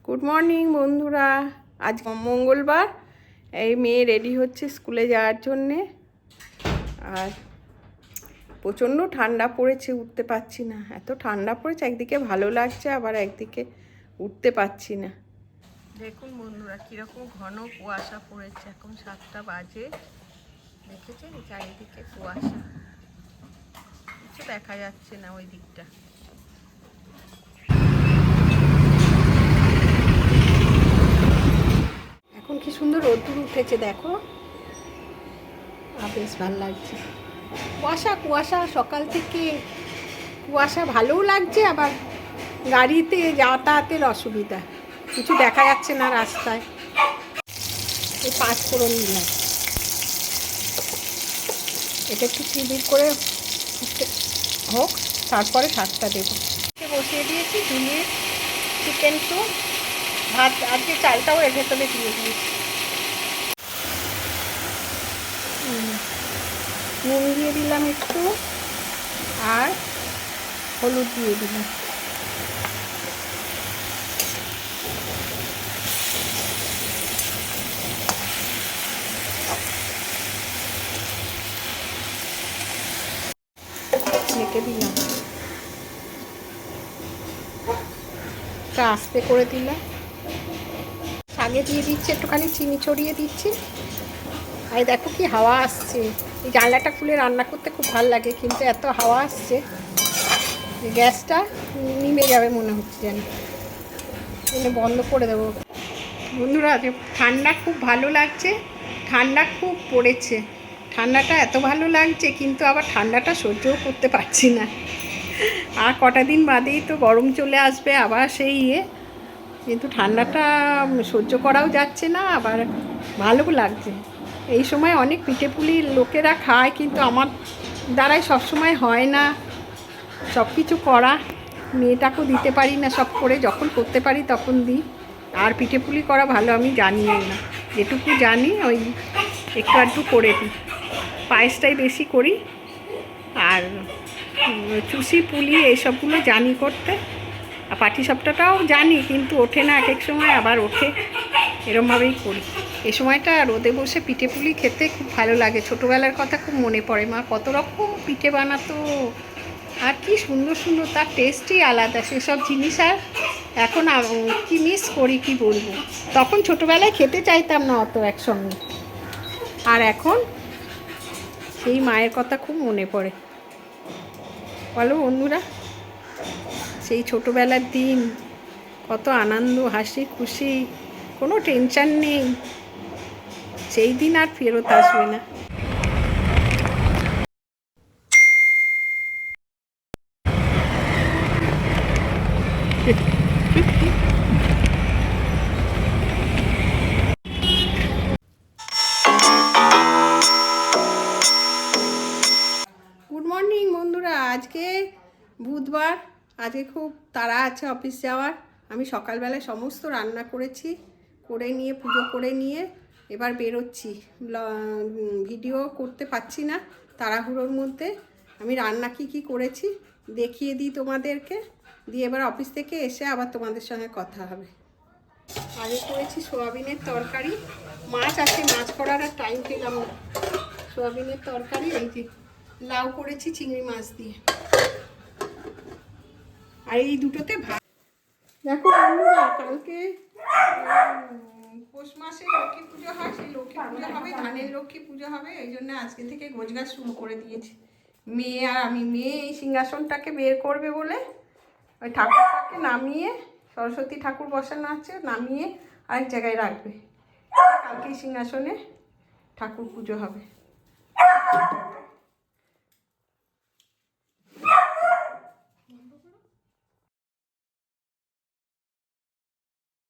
Good morning বন্ধুরা। আজ মঙ্গলবার। এই মেয়ে রেডি হচ্ছে স্কুলে যাওয়ার জন্যে। আর প্রচণ্ড ঠান্ডা পড়েছে, উঠতে পারছি না। এত ঠান্ডা পড়েছে, একদিকে ভালো লাগছে আবার একদিকে উঠতে পারছি না। দেখুন বন্ধুরা কীরকম ঘন কুয়াশা পড়েছে। এখন 7টা বাজে, দেখেছেন চারিদিকে কুয়াশা, কিছু দেখা যাচ্ছে না ওই দিকটা। এখন কি সুন্দর রোদ্দুর উঠেছে দেখো, বেশ ভালো লাগছে। কুয়াশা কুয়াশা সকাল থেকে কুয়াশা, ভালোও লাগছে আবার গাড়িতে যাতায়াতের অসুবিধা, কিছু দেখা যাচ্ছে না রাস্তায়। এই 5 ফোড়ন দিলাম, এটা একটু চিবির করে হোক, তারপরে শাকটা দেবো। বসিয়ে দিয়েছি ধুয়ে চিকেন টু ভাত, আজকে চালটাও এর ভেতরে দিয়ে দিয়েছি। নুন দিয়ে দিলাম একটু, আর হলুদ দিয়ে দিলাম। ঢেকে দিলাম, আস্তে করে দিলাম। শাকে দিয়ে দিচ্ছি একটুখানি চিনি ছড়িয়ে দিচ্ছি। আর দেখো কি হাওয়া আসছে, এই জানলাটা খুলে রান্না করতে খুব ভালো লাগে, কিন্তু এত হাওয়া আসছে গ্যাসটা নিভে যাবে মনে হচ্ছে, যেন বন্ধ করে দেবো। বন্ধুরা ঠান্ডা খুব ভালো লাগছে, ঠান্ডা খুব পড়েছে। ঠান্ডাটা এত ভালো লাগছে, কিন্তু আবার ঠান্ডাটা সহ্যও করতে পারছি না। আর কটা দিন বাদেই তো গরম চলে আসবে আবার সেই কিন্তু ঠান্ডাটা সহ্য করাও যাচ্ছে না, আবার ভালোও লাগছে। এই সময় অনেক পিঠেপুলি লোকেরা খায়, কিন্তু আমার দ্বারাই সবসময় হয় না সব কিছু করা। মেয়েটাকেও দিতে পারি না সব করে, যখন করতে পারি তখন দিই। আর পিঠেপুলি করা ভালো আমি জানিও না, যেটুকু জানি ওই একটু আধটু করে দিই। পায়েসটাই বেশি করি, আর চুষি পুলি এইসবগুলো জানি করতে। আর পাটিসাপটাটাও জানি, কিন্তু ওঠে না এক এক সময়, আবার ওঠে, এরমভাবেই করি। এই সময়টা রোদে বসে পিঠে পুলি খেতে খুব ভালো লাগে। ছোটোবেলার কথা খুব মনে পড়ে, মা কত রকম পিঠে বানাতো, আর কি সুন্দর সুন্দর, তার টেস্টই আলাদা সেসব জিনিস। আর এখন কি মিস করি কি বলবো। তখন ছোটোবেলায় খেতে চাইতাম না অত একসঙ্গে, আর এখন সেই মায়ের কথা খুব মনে পড়ে। বলো বন্ধুরা, সেই ছোটোবেলার দিন কত আনন্দ, হাসি খুশি, কোনো টেনশান নেই। সেই দিন আর ফেরত আসবে না। গুড মর্নিং বন্ধুরা। আজকে বুধবার, আজকে খুব তাড়া আছে অফিস যাওয়ার। আমি সকালবেলায় সমস্ত রান্না করেছি, করে নিয়ে পুজো করে নিয়ে এবার বেরোচ্ছি। ভিডিও করতে পারছি না তাড়াহুড়োর মধ্যে। আমি রান্না কি করেছি দেখিয়ে দিই তোমাদেরকে, দিয়ে এবার অফিস থেকে এসে আবার তোমাদের সঙ্গে কথা হবে। আগে করেছি সোয়াবিনের তরকারি, মাছ আছে, মাছ করার আর টাইম পেলাম না। সোয়াবিনের তরকারি, এই যে লাউ করেছি চিংড়ি মাছ দিয়ে, আর এই দুটোতে ভাত। দেখো বন্ধুরা, কালকে পৌষ মাসে লক্ষ্মী পুজো হয়, সেই লক্ষ্মী পুজো হবে, ধানের লক্ষ্মী পুজো হবে। এই জন্য আজকে থেকে গোছগাছ শুরু করে দিয়েছি মেয়ে আর আমি। মেয়ে এই সিংহাসনটাকে বের করবে বলে ওই ঠাকুরটাকে নামিয়ে, সরস্বতী ঠাকুর বসানো আছে, নামিয়ে আরেক জায়গায় রাখবে। কালকে সিংহাসনে ঠাকুর পুজো হবে।